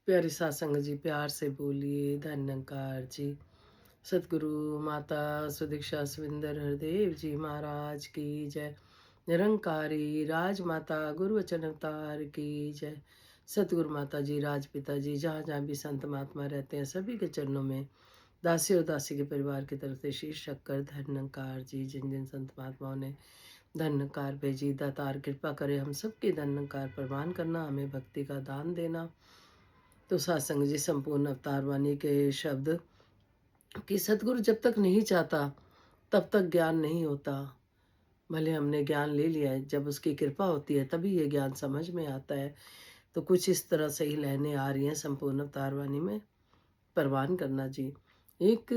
प्यारी सत्संग जी, प्यार से बोलिए धन्यकार जी। सतगुरु माता सुदीक्षा सुविंदर हरदेव जी महाराज की जय। निरंकारी राजमाता गुरु वचन अवतार की जय। सतगुरु माता जी, राजपिता जी, जहाँ जहाँ भी संत महात्मा रहते हैं सभी के चरणों में दासी और दासी के परिवार की तरफ से शीश रखकर धन्यकार जी। जिन जिन संत महात्माओं ने धन्यकार भेजी, दातार कृपा करे हम सबके धन्यकार प्रवान करना, हमें भक्ति का दान देना। तो सत्संग जी, संपूर्ण अवतार वाणी के शब्द कि सतगुरु जब तक नहीं चाहता तब तक ज्ञान नहीं होता। भले हमने ज्ञान ले लिया है, जब उसकी कृपा होती है तभी ये ज्ञान समझ में आता है। तो कुछ इस तरह से ही लाइनें आ रही हैं संपूर्ण अवतार वाणी में, परवान करना जी। एक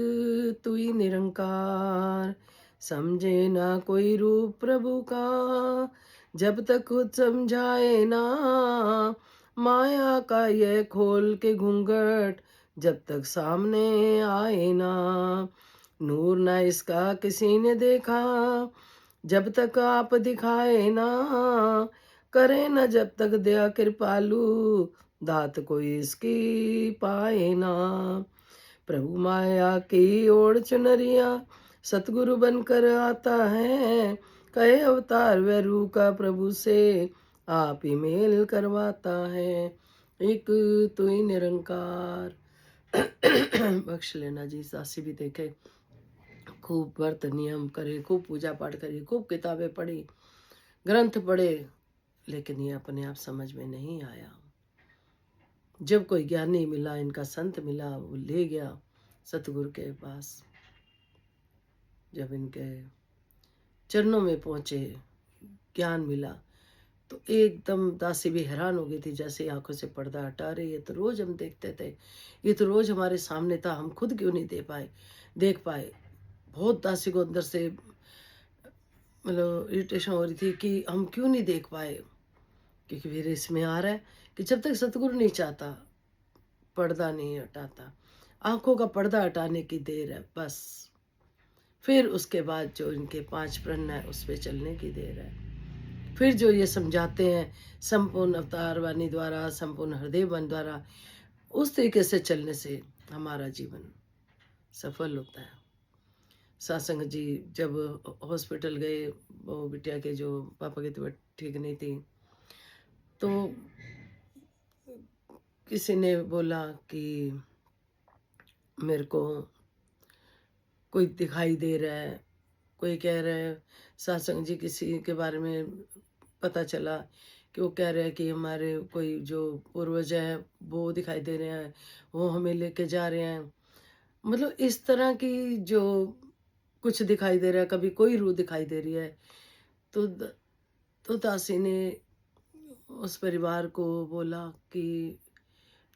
तू ही निरंकार, समझे ना कोई रूप प्रभु का, जब तक खुद समझाए ना माया का ये खोल के घूंघट, जब तक सामने आए ना नूर ना इसका किसी ने देखा, जब तक आप दिखाए ना करे न, जब तक दया कृपालु दात कोई इसकी पाए ना। प्रभु माया की ओर चुनरिया सतगुरु बनकर आता है, कहे अवतार व रूह का प्रभु से आप ही मेल करवाता है। एक तू ही निरंकार। बख्श लेना जी। सासी भी देखे, खूब व्रत नियम करे, खूब पूजा पाठ करी, खूब किताबें पढ़ी, ग्रंथ पढ़े, लेकिन ये अपने आप समझ में नहीं आया। जब कोई ज्ञानी मिला, इनका संत मिला, वो ले गया सतगुरु के पास। जब इनके चरणों में पहुंचे, ज्ञान मिला, तो एकदम दासी भी हैरान हो गई थी। जैसे आंखों से पर्दा हटा रही है, तो रोज हम देखते थे, ये तो रोज हमारे सामने था, हम खुद क्यों नहीं देख पाए। बहुत दासी को अंदर से मतलब इरिटेशन हो रही थी कि हम क्यों नहीं देख पाए। क्योंकि फिर इसमें आ रहा है कि जब तक सतगुरु नहीं चाहता, पर्दा नहीं हटाता, आंखों का पर्दा हटाने की देर है बस। फिर उसके बाद जो इनके 5 प्रण है उस पे चलने की देर है। फिर जो ये समझाते हैं संपूर्ण अवतार वाणी द्वारा, संपूर्ण हृदय वन द्वारा, उस तरीके से चलने से हमारा जीवन सफल होता है। सत्संग जी, जब हॉस्पिटल गए, वो बिटिया के जो पापा की तबीयत ठीक नहीं थी, तो किसी ने बोला कि मेरे को कोई दिखाई दे रहा है, कोई कह रहा है सत्संग जी, किसी के बारे में पता चला कि वो कह रहे हैं कि हमारे कोई जो पूर्वज हैं वो दिखाई दे रहे हैं, वो हमें लेके जा रहे हैं। मतलब इस तरह की जो कुछ दिखाई दे रहा है, कभी कोई रूह दिखाई दे रही है। तो तो दासी ने उस परिवार को बोला कि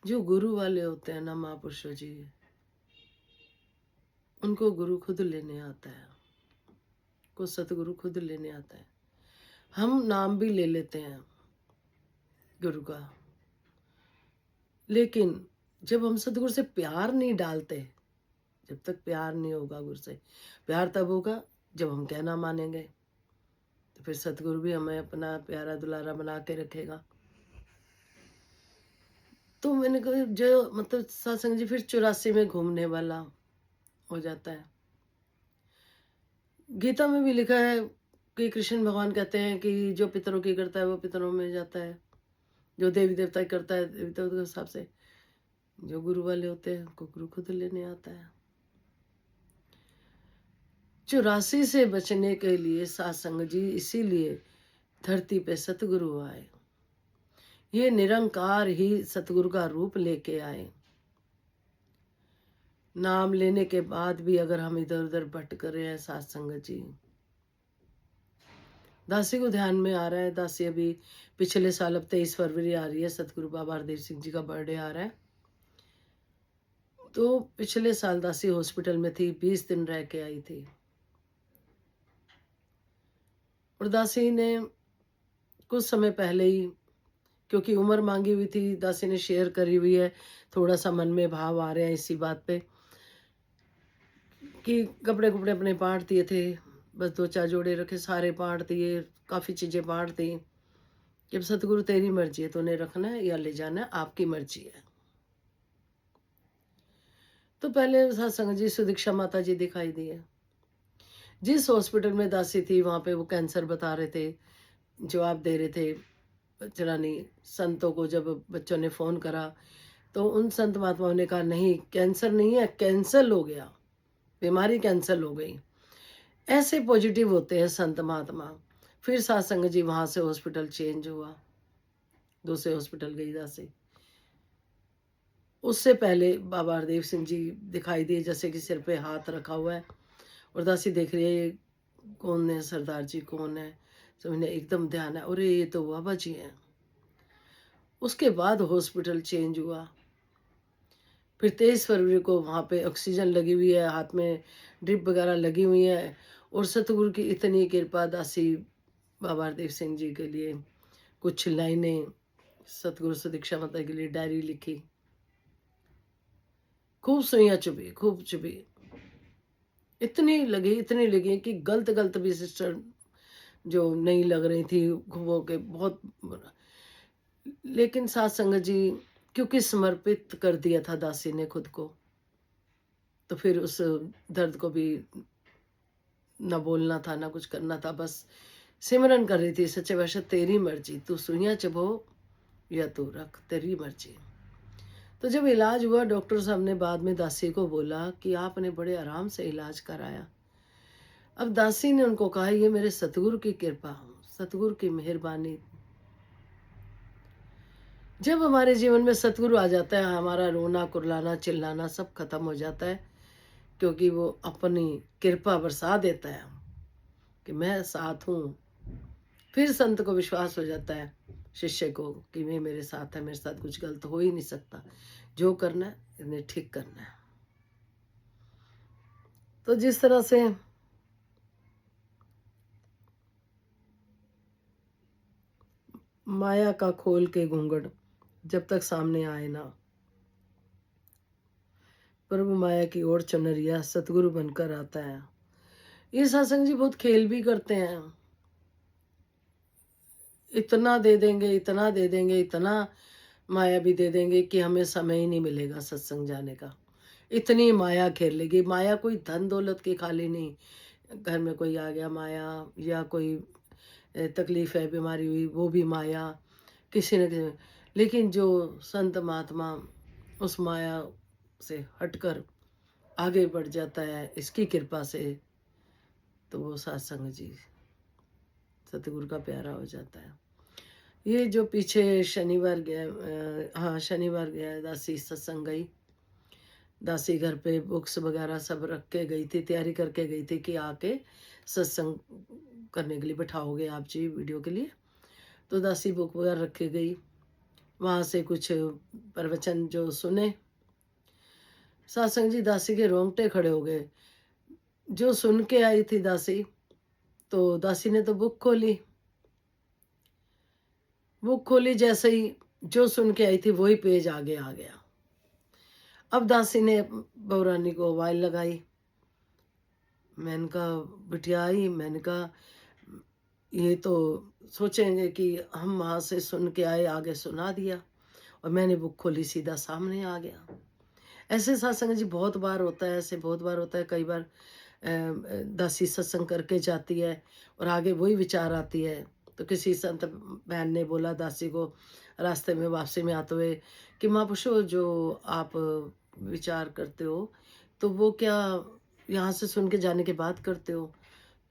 जो गुरु वाले होते हैं ना महापुरुषों जी, उनको गुरु खुद लेने आता है, को सतगुरु खुद लेने आता है। हम नाम भी ले लेते हैं गुरु का, लेकिन जब हम सतगुरु से प्यार नहीं डालते, जब तक प्यार नहीं होगा गुरु से, प्यार तब होगा जब हम कहना मानेंगे। तो फिर सतगुरु भी हमें अपना प्यारा दुलारा बना के रखेगा। तो मैंने कहा जो मतलब सत्संग जी फिर 84 में घूमने वाला हो जाता है। गीता में भी लिखा है कि कृष्ण भगवान कहते हैं कि जो पितरों की करता है वो पितरों में जाता है, जो देवी देवता की करता है देवी देवता के हिसाब से, जो गुरु वाले होते हैं उनको गुरु खुद लेने आता है। 84 से बचने के लिए सत्संग जी इसीलिए धरती पे सतगुरु आए। ये निरंकार ही सतगुरु का रूप लेके आए। नाम लेने के बाद भी अगर हम इधर उधर भटक रहे हैं सत्संग जी, दासी को ध्यान में आ रहा है, दासी अभी पिछले साल अब 23 फरवरी आ रही है, सतगुरु बाबा हरदेव सिंह जी का बर्थडे आ रहा है। तो पिछले साल दासी हॉस्पिटल में थी, 20 दिन रह के आई थी। और दासी ने कुछ समय पहले ही, क्योंकि उम्र मांगी हुई थी, दासी ने शेयर करी हुई है, थोड़ा सा मन में भाव आ रहे हैं इसी बात पे कि कपड़े कुपड़े अपने बांट दिए थे, बस 2-4 जोड़े रखे, सारे बांट दिए, काफ़ी चीज़ें बांट दी। जब सतगुरु तेरी मर्जी है, तूने रखना है या ले जाना है, आपकी मर्जी है। तो पहले सत्संग जी सुदीक्षा माता जी दिखाई दिए। जिस हॉस्पिटल में दासी थी वहाँ पे वो कैंसर बता रहे थे, जवाब दे रहे थे चलानी संतों को। जब बच्चों ने फ़ोन करा तो उन संत महात्माओं ने कहा नहीं, कैंसर नहीं है, कैंसल हो गया, बीमारी कैंसल हो गई। ऐसे पॉजिटिव होते हैं संत महात्मा। फिर सत्संग जी वहाँ से हॉस्पिटल चेंज हुआ, दूसरे हॉस्पिटल गई दासी। उससे पहले बाबा हरदेव सिंह जी दिखाई दिए, जैसे कि सिर पे हाथ रखा हुआ है और दासी देख रही है ये कौन है, सरदार जी कौन है। तो मैंने एकदम ध्यान है, अरे ये तो बाबा जी हैं। उसके बाद हॉस्पिटल चेंज हुआ। फिर 23 फरवरी को वहाँ पे ऑक्सीजन लगी हुई है, हाथ में ड्रिप वगैरह लगी हुई है। और सतगुरु की इतनी कृपा, दासी बाबा हरदेव सिंह जी के लिए कुछ लाइनें सतगुरु से दीक्षा माता के लिए डायरी लिखी। खूब सुइयां चुभी, खूब चुभी, इतनी लगी कि गलत गलत भी सिस्टर जो नहीं लग रही थी वो के बहुत। लेकिन सात संगत जी क्योंकि समर्पित कर दिया था दासी ने खुद को, तो फिर उस दर्द को भी ना बोलना था ना कुछ करना था, बस सिमरन कर रही थी, सच्चे पातशाह तेरी मर्जी, तू सुइयां चबो या तू रख, तेरी मर्जी। तो जब इलाज हुआ, डॉक्टर साहब ने बाद में दासी को बोला कि आपने बड़े आराम से इलाज कराया। अब दासी ने उनको कहा ये मेरे सतगुरु की कृपा, सतगुरु की मेहरबानी। जब हमारे जीवन में सतगुरु आ जाता है, हमारा रोना कुरलाना चिल्लाना सब खत्म हो जाता है, क्योंकि वो अपनी कृपा बरसा देता है कि मैं साथ हूँ। फिर संत को विश्वास हो जाता है, शिष्य को, कि वे मेरे साथ है, मेरे साथ कुछ गलत हो ही नहीं सकता, जो करना है इन्हें ठीक करना है। तो जिस तरह से माया का खोल के घूंघट जब तक सामने आए ना, प्रभु माया की ओर चुनरिया सतगुरु बनकर आता है। ये सत्संग जी बहुत खेल भी करते हैं, इतना दे देंगे, इतना दे देंगे, इतना माया भी दे देंगे कि हमें समय ही नहीं मिलेगा सत्संग जाने का। इतनी माया खेल लेगी। माया कोई धन दौलत की खाली नहीं, घर में कोई आ गया माया, या कोई तकलीफ है, बीमारी हुई, वो भी माया, किसी न किसी। लेकिन जो संत महात्मा उस माया से हटकर आगे बढ़ जाता है इसकी कृपा से, तो वो सत्संग जी सतगुरु का प्यारा हो जाता है। ये जो पीछे शनिवार गया, हाँ शनिवार गया, दासी सत्संग गई। दासी घर पे बुक्स वगैरह सब रख के गई थी, तैयारी करके गई थी कि आके सत्संग करने के लिए बैठाओगे आप जी वीडियो के लिए। तो दासी बुक वगैरह रख के गई, वहाँ से कुछ प्रवचन जो सुने, सत्संग जी दासी के रोंगटे खड़े हो गए। जो सुन के आई थी दासी, तो दासी ने तो बुक खोली, बुक खोली जैसे ही जो सुन के आई थी वही पेज आगे आ गया। अब दासी ने बहुरानी को आवाज लगाई, मैंने कहा बिटिया आई, मैंने कहा ये तो सोचेंगे कि हम वहाँ से सुन के आए, आगे सुना दिया, और मैंने बुक खोली सीधा सामने आ गया। ऐसे सत्संग जी बहुत बार होता है, ऐसे बहुत बार होता है। कई बार दासी सत्संग करके जाती है और आगे वही विचार आती है। तो किसी संत बहन ने बोला दासी को रास्ते में वापसी में आते हुए कि माँ पूछो जो आप विचार करते हो तो वो क्या यहाँ से सुन के जाने के बाद करते हो।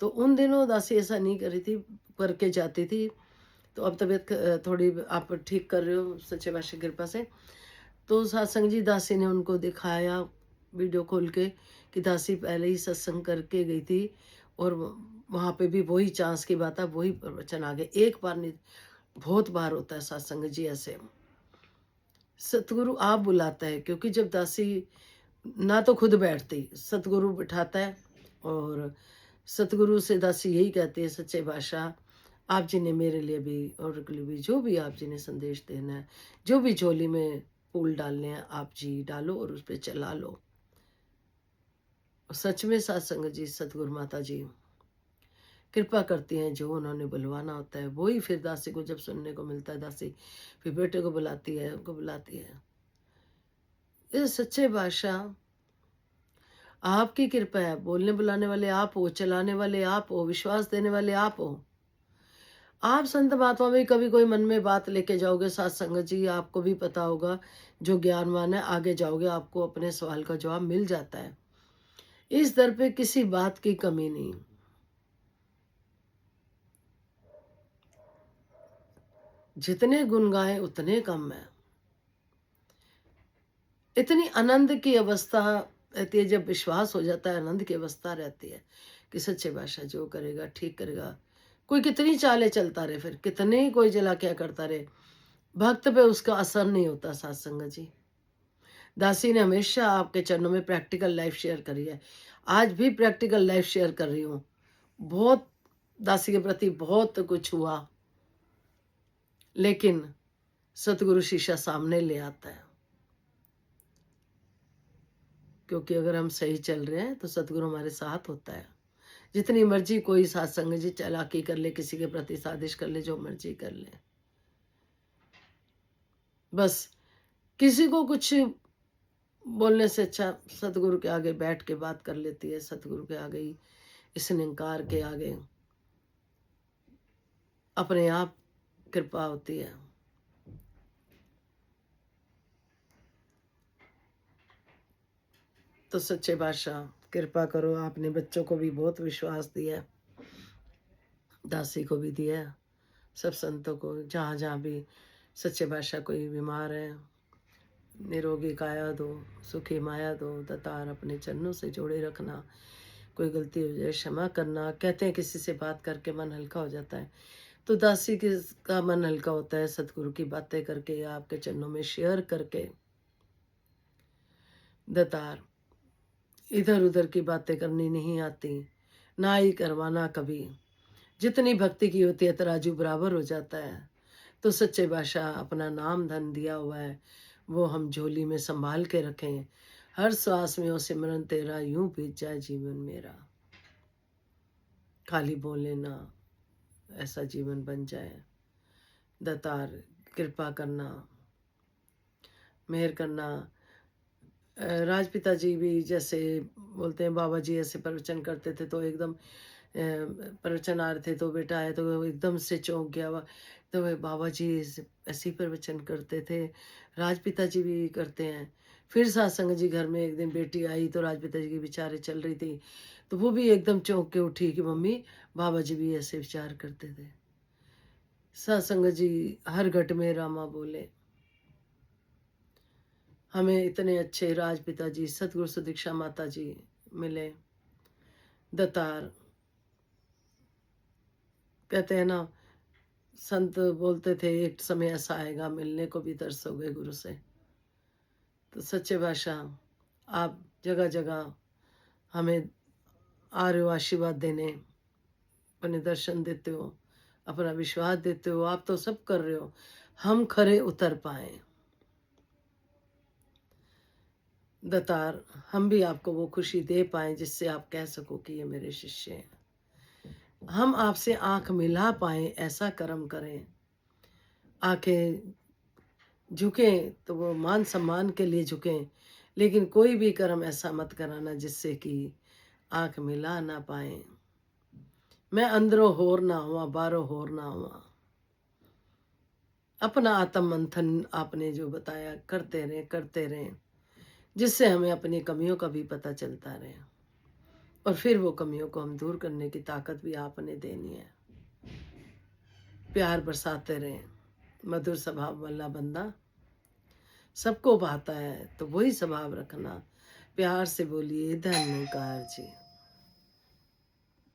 तो उन दिनों दासी ऐसा नहीं करी थी, करके जाती थी। तो अब तबीयत थोड़ी आप ठीक कर रहे हो सच्चे पातशाह की कृपा से। तो सत्संग जी दासी ने उनको दिखाया वीडियो खोल के कि दासी पहले ही सत्संग करके गई थी और वहाँ पे भी वही चांस की बात है, वही प्रवचन आ गए। एक बार नहीं, बहुत बार होता है सत्संग जी ऐसे। सतगुरु आप बुलाता है, क्योंकि जब दासी ना तो खुद बैठती, सतगुरु बिठाता है। और सतगुरु से दासी यही कहती है, सच्चे पातशाह आप जी ने मेरे लिए भी और के लिए भी जो भी आप जी ने संदेश देना है, जो भी झोली में फूल डालने हैं आप जी डालो और उस पर चला लो। सच में सत्संग जी सतगुरु माता जी कृपा करती हैं, जो उन्होंने बुलवाना होता है वही फिर दासी को जब सुनने को मिलता है, दासी फिर बेटे को बुलाती है, उनको बुलाती है। ये सच्चे बादशाह आपकी कृपा है, बोलने बुलाने वाले आप हो, चलाने वाले आप हो, विश्वास देने वाले आप हो। आप संत महात्मा में कभी कोई मन में बात लेके जाओगे साथ संगत जी, आपको भी पता होगा, जो ज्ञानवान है आगे जाओगे आपको अपने सवाल का जवाब मिल जाता है। इस दर पे किसी बात की कमी नहीं। जितने गुण गाएं उतने कम है। इतनी आनंद की अवस्था रहती है, जब विश्वास हो जाता है आनंद की अवस्था रहती है कि सच्चे बादशाह जो करेगा ठीक करेगा। कोई कितनी चालें चलता रहे, फिर कितने ही कोई जला क्या करता रहे, भक्त पे उसका असर नहीं होता। साथ संगत जी, दासी ने हमेशा आपके चरणों में प्रैक्टिकल लाइफ शेयर करी है, आज भी प्रैक्टिकल लाइफ शेयर कर रही हूँ। बहुत दासी के प्रति बहुत कुछ हुआ, लेकिन सतगुरु शीशा सामने ले आता है, क्योंकि अगर हम सही चल रहे हैं तो सतगुरु हमारे साथ होता है। जितनी मर्जी कोई साथ संगत जी चालाकी कर ले, किसी के प्रति साजिश कर ले, जो मर्जी कर ले, बस किसी को कुछ बोलने से अच्छा सतगुरु के आगे बैठ के बात कर लेती है। सतगुरु के आगे ही, इस निंकार के आगे अपने आप कृपा होती है। तो सच्चे बादशाह कृपा करो, आपने बच्चों को भी बहुत विश्वास दिया, दासी को भी दिया, सब संतों को, जहाँ जहाँ भी सच्चे बादशाह कोई बीमार है, निरोगी काया दो, सुखी माया दो। दातार अपने चरणों से जोड़े रखना। कोई गलती हो जाए क्षमा करना। कहते हैं किसी से बात करके मन हल्का हो जाता है, तो दासी का मन हल्का होता है सतगुरु की बातें करके या आपके चरणों में शेयर करके। दातार इधर उधर की बातें करनी नहीं आती, ना ही करवाना कभी। जितनी भक्ति की होती है तराजू बराबर हो जाता है। तो सच्चे बादशाह अपना नाम धन दिया हुआ है, वो हम झोली में संभाल के रखें। हर श्वास में ओ सिमरन तेरा, यूं बीत जाए जीवन मेरा। खाली बोले ना, ऐसा जीवन बन जाए। दातार कृपा करना, मेहर करना। राजपिता जी भी जैसे बोलते हैं, बाबा जी ऐसे प्रवचन करते थे तो एकदम प्रवचन आ रहे थे तो बेटा आए तो वो एकदम से चौंक गया हुआ, तो वे बाबा जी ऐसे ही प्रवचन करते थे। राजपिता जी भी करते हैं। फिर सत्संग जी घर में एक दिन बेटी आई तो राजपिता जी की विचारें चल रही थी, तो वो भी एकदम चौंक के उठी कि मम्मी बाबा जी भी ऐसे विचार करते थे। सत्संग जी हर घट में रामा बोले। हमें इतने अच्छे राजपिता जी सतगुरु सुदीक्षा माता जी मिले। दातार कहते हैं ना, संत बोलते थे एक समय ऐसा आएगा मिलने को भी तरसोगे गुरु से। तो सच्चे बादशाह आप जगह जगह हमें आ रहे हो आशीर्वाद देने, अपने दर्शन देते हो, अपना विश्वास देते हो। आप तो सब कर रहे हो, हम खरे उतर पाए। दातार हम भी आपको वो खुशी दे पाए जिससे आप कह सको कि ये मेरे शिष्य हैं। हम आपसे आंख मिला पाए, ऐसा कर्म करें। आंखें झुकें तो वो मान सम्मान के लिए झुकें, लेकिन कोई भी कर्म ऐसा मत कराना जिससे कि आंख मिला ना पाए। मैं अंदरों होर ना हुआ, बाहरों होर ना हुआ। अपना आत्म मंथन आपने जो बताया करते रहें, जिससे हमें अपनी कमियों का भी पता चलता रहे, और फिर वो कमियों को हम दूर करने की ताकत भी आपने देनी है। प्यार बरसाते रहें। मधुर स्वभाव वाला बंदा सबको भाता है, तो वही स्वभाव रखना। प्यार से बोलिए धन्यकार जी।